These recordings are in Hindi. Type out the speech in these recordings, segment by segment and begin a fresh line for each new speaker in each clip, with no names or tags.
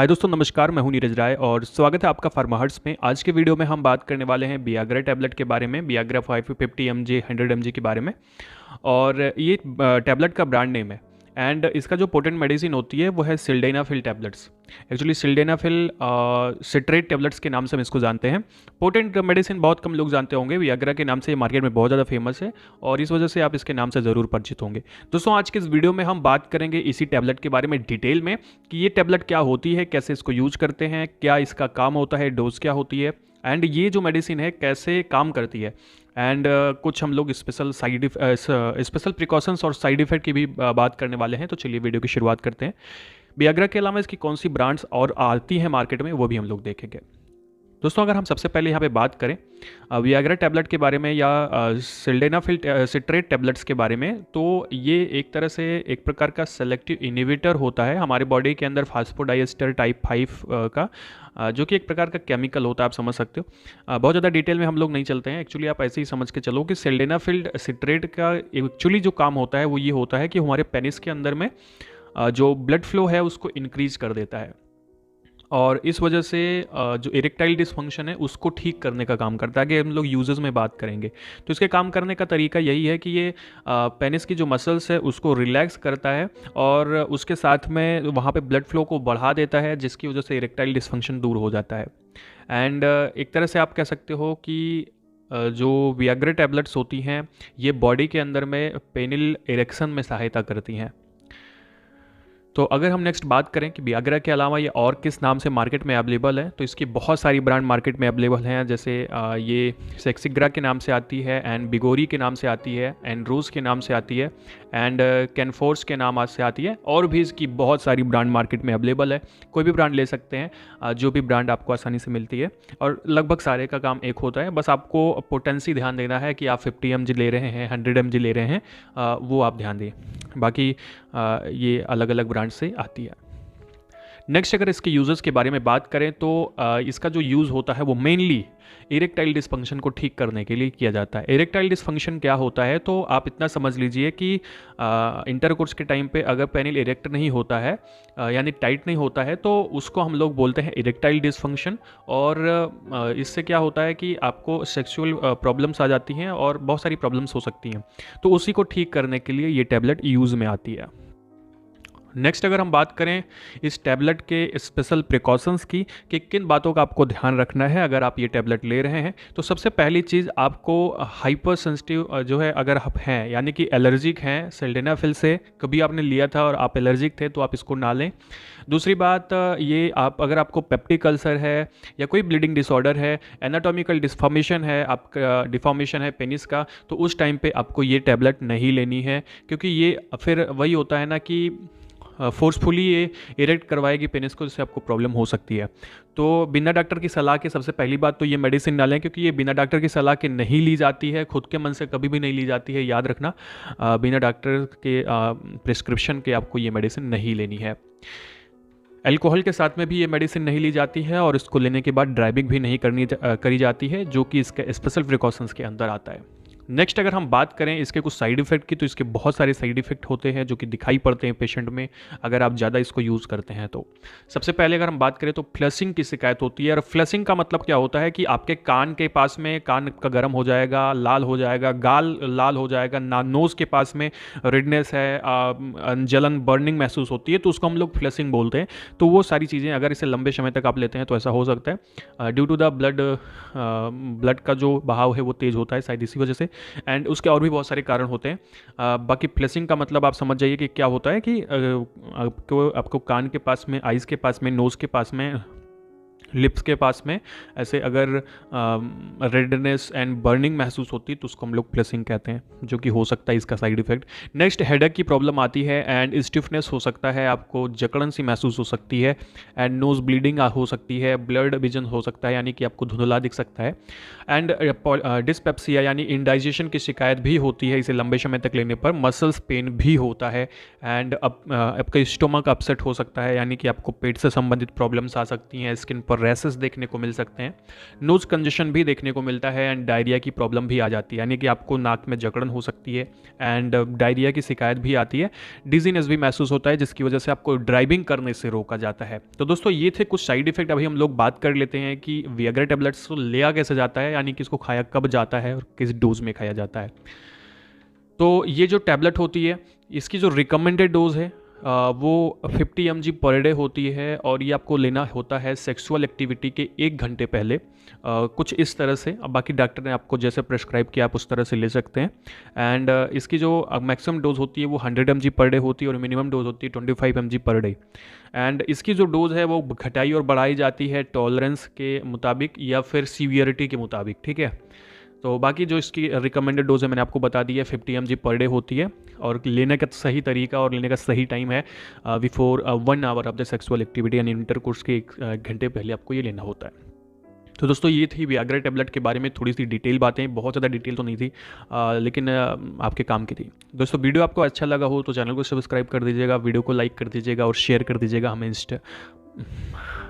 हाय दोस्तों, नमस्कार। मैं हूं नीरज राय और स्वागत है आपका फार्माहर्ट्स में। आज के वीडियो में हम बात करने वाले हैं बियाग्रा टैबलेट के बारे में, बियाग्रा 550 mg 100 mg के बारे में। और ये टैबलेट का ब्रांड नेम है एंड इसका जो पोटेंट मेडिसिन होती है वो है sildenafil tablets. Actually sildenafil citrate tablets के नाम से हम इसको जानते हैं। पोटेंट मेडिसिन बहुत कम लोग जानते होंगे, वियाग्रा के नाम से ये मार्केट में बहुत ज़्यादा फेमस है और इस वजह से आप इसके नाम से ज़रूर परिचित होंगे। दोस्तों, आज के इस वीडियो में हम बात करेंगे इसी टैबलेट के बारे में डिटेल में कि ये टैबलेट क्या होती है, कैसे इसको यूज करते हैं, क्या इसका काम होता है, डोज क्या होती है एंड ये जो मेडिसिन है कैसे काम करती है एंड कुछ हम लोग स्पेशल प्रिकॉशंस और साइड इफेक्ट की भी बात करने वाले हैं। तो चलिए वीडियो की शुरुआत करते हैं। बियाग्रा के अलावा इसकी कौन सी ब्रांड्स और आती हैं मार्केट में वो भी हम लोग देखेंगे। दोस्तों, अगर हम सबसे पहले यहाँ पे बात करें वियाग्रा टैबलेट के बारे में या सिल्डेनाफिल सिट्रेट टैबलेट्स के बारे में, तो ये एक तरह से एक प्रकार का सेलेक्टिव इनहिबिटर होता है हमारे बॉडी के अंदर फास्फोडाइएस्टर टाइप 5 का, जो कि एक प्रकार का केमिकल होता है, आप समझ सकते हो। बहुत ज़्यादा डिटेल में हम लोग नहीं चलते हैं। एक्चुअली आप ऐसे ही समझ के चलो कि सिल्डेनाफिल सिट्रेट का एक्चुअली जो काम होता है वो ये होता है कि हमारे पेनिस के अंदर में जो ब्लड फ्लो है उसको इंक्रीज कर देता है और इस वजह से जो इरेक्टाइल डिसफंक्शन है उसको ठीक करने का काम करता है। कि हम लोग यूजेस में बात करेंगे तो इसके काम करने का तरीका यही है कि ये पेनिस की जो मसल्स है उसको रिलैक्स करता है और उसके साथ में वहाँ पे ब्लड फ्लो को बढ़ा देता है, जिसकी वजह से इरेक्टाइल डिसफंक्शन दूर हो जाता है। एंड एक तरह से आप कह सकते हो कि जो वियाग्रा टैबलेट्स होती हैं ये बॉडी के अंदर में पेनिल इरेक्शन में सहायता करती हैं। तो अगर हम नेक्स्ट बात करें कि बियाग्रा के अलावा ये और किस नाम से मार्केट में अवेलेबल है, तो इसकी बहुत सारी ब्रांड मार्केट में अवेलेबल हैं। जैसे ये सेक्सिग्रा के नाम से आती है एंड बिगोरी के नाम से आती है, एंड्रोस के नाम से आती है एंड कैनफोर्स के नाम से आती है, और भी इसकी बहुत सारी ब्रांड मार्केट में अवेलेबल है। कोई भी ब्रांड ले सकते हैं, जो भी ब्रांड आपको आसानी से मिलती है और लगभग सारे का काम एक होता है। बस आपको पोटेंसी ध्यान देना है कि आप 50 mg ले रहे हैं, 100 mg ले रहे हैं, वो आप ध्यान दें। बाकी ये अलग अलग ब्रांड से आती है। नेक्स्ट, अगर इसके यूजर्स के बारे में बात करें तो इसका जो यूज़ होता है वो मेनली इरेक्टाइल डिसफंक्शन को ठीक करने के लिए किया जाता है। इरेक्टाइल डिसफंक्शन क्या होता है, तो आप इतना समझ लीजिए कि इंटरकोर्स के टाइम पे अगर पेनिल इरेक्ट नहीं होता है, यानी टाइट नहीं होता है, तो उसको हम लोग बोलते हैं इरेक्टाइल डिसफंक्शन। और इससे क्या होता है कि आपको सेक्सुअल प्रॉब्लम्स आ जाती हैं और बहुत सारी प्रॉब्लम्स हो सकती हैं, तो उसी को ठीक करने के लिए ये टैबलेट यूज़ में आती है। नेक्स्ट, अगर हम बात करें इस टैबलेट के स्पेशल प्रिकॉशंस की कि किन बातों का आपको ध्यान रखना है अगर आप ये टैबलेट ले रहे हैं, तो सबसे पहली चीज़ आपको हाइपर सेंसिटिव जो है अगर आप हैं, यानी कि एलर्जिक हैं सिल्डेनाफिल से, कभी आपने लिया था और आप एलर्जिक थे तो आप इसको ना लें। दूसरी बात, ये आप अगर आपको पेप्टिक अल्सर है या कोई ब्लीडिंग डिसऑर्डर है, एनाटॉमिकल डिफॉर्मेशन है, आपका डिफॉर्मेशन है पेनिस का, तो उस टाइम पे आपको ये टैबलेट नहीं लेनी है, क्योंकि ये फिर वही होता है ना कि फोर्सफुली ये इरेक्ट करवाएगी पेनिस को, जिससे आपको प्रॉब्लम हो सकती है। तो बिना डॉक्टर की सलाह के सबसे पहली बात तो ये मेडिसिन ना लें, क्योंकि ये बिना डॉक्टर की सलाह के नहीं ली जाती है, खुद के मन से कभी भी नहीं ली जाती है। याद रखना, बिना डॉक्टर के प्रिस्क्रिप्शन के आपको ये मेडिसिन नहीं लेनी है। अल्कोहल के साथ में भी ये मेडिसिन नहीं ली जाती है और इसको लेने के बाद ड्राइविंग भी नहीं करी जाती है, जो कि इसके स्पेशल प्रिकॉशंस के अंदर आता है। नेक्स्ट, अगर हम बात करें इसके कुछ साइड इफेक्ट की, तो इसके बहुत सारे साइड इफेक्ट होते हैं जो कि दिखाई पड़ते हैं पेशेंट में अगर आप ज़्यादा इसको यूज़ करते हैं। तो सबसे पहले अगर हम बात करें तो फ्लशिंग की शिकायत होती है। और फ्लशिंग का मतलब क्या होता है कि आपके कान के पास में कान का गर्म हो जाएगा, लाल हो जाएगा, गाल लाल हो जाएगा, नोज़ के पास में रेडनेस है, जलन बर्निंग महसूस होती है, तो उसको हम लोग फ्लशिंग बोलते हैं। तो वो सारी चीज़ें अगर इसे लंबे समय तक आप लेते हैं तो ऐसा हो सकता है, ड्यू टू द ब्लड का जो बहाव है वो तेज़ होता है शायद इसी वजह से, एंड उसके और भी बहुत सारे कारण होते हैं। बाकी फ्लशिंग का मतलब आप समझ जाइए कि क्या होता है कि आपको कान के पास में, आइज़ के पास में, नोज़ के पास में, लिप्स के पास में ऐसे अगर रेडनेस एंड बर्निंग महसूस होती है तो उसको हम लोग फ्लशिंग कहते हैं, जो कि हो सकता है इसका साइड इफेक्ट। नेक्स्ट, हेडेक की प्रॉब्लम आती है एंड स्टिफनेस हो सकता है, आपको जकड़न सी महसूस हो सकती है एंड नोज ब्लीडिंग हो सकती है, ब्लड विजन हो सकता है, यानी कि आपको धुंधला दिख सकता है, एंड डिस्पेप्सिया यानी इंडाइजेशन की शिकायत भी होती है इसे लंबे समय तक लेने पर। मसल्स पेन भी होता है एंड आपका स्टोमक अपसेट हो सकता है, यानी कि आपको पेट से संबंधित प्रॉब्लम्स आ सकती हैं, स्किन पर रैसेस देखने को मिल सकते हैं, नोज कंजेशन भी देखने को मिलता है एंड डायरिया की प्रॉब्लम भी आ जाती है, यानी कि आपको नाक में जकड़न हो सकती है एंड डायरिया की शिकायत भी आती है, डिजीनेस भी महसूस होता है जिसकी वजह से आपको ड्राइविंग करने से रोका जाता है। तो दोस्तों ये थे कुछ साइड इफेक्ट। अभी हम लोग बात कर लेते हैं कि वियाग्रा टैबलेट्स को लिया कैसे जाता है, यानी कि इसको खाया कब जाता है और किस डोज में खाया जाता है। तो ये जो टैबलेट होती है इसकी जो रिकमेंडेड डोज है वो 50 mg पर डे होती है और ये आपको लेना होता है सेक्सुअल एक्टिविटी के 1 घंटे पहले, कुछ इस तरह से। अब बाकी डॉक्टर ने आपको जैसे प्रेस्क्राइब किया आप उस तरह से ले सकते हैं। एंड इसकी जो मैक्सिमम डोज होती है वो 100 mg पर डे होती है और मिनिमम डोज होती है 25 mg पर डे। एंड इसकी जो डोज है वो घटाई और बढ़ाई जाती है टॉलरेंस के मुताबिक या फिर सीवियरिटी के मुताबिक, ठीक है। तो बाकी जो इसकी रिकमेंडेड डोज है मैंने आपको बता दी है, 50 mg पर डे होती है और लेने का सही तरीका और लेने का सही टाइम है before 1 hour of the sexual activity यानी इंटरकोर्स के 1 घंटे पहले आपको ये लेना होता है। तो दोस्तों ये थी वियाग्रा टैबलेट के बारे में थोड़ी सी डिटेल बातें, बहुत ज़्यादा डिटेल तो नहीं थी लेकिन आपके काम की थी। दोस्तों वीडियो आपको अच्छा लगा हो तो चैनल को सब्सक्राइब कर दीजिएगा, वीडियो को लाइक कर दीजिएगा और शेयर कर दीजिएगा हमें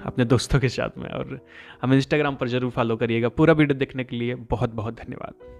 अपने दोस्तों के साथ में, और हमें इंस्टाग्राम पर ज़रूर फॉलो करिएगा। पूरा वीडियो देखने के लिए बहुत बहुत धन्यवाद।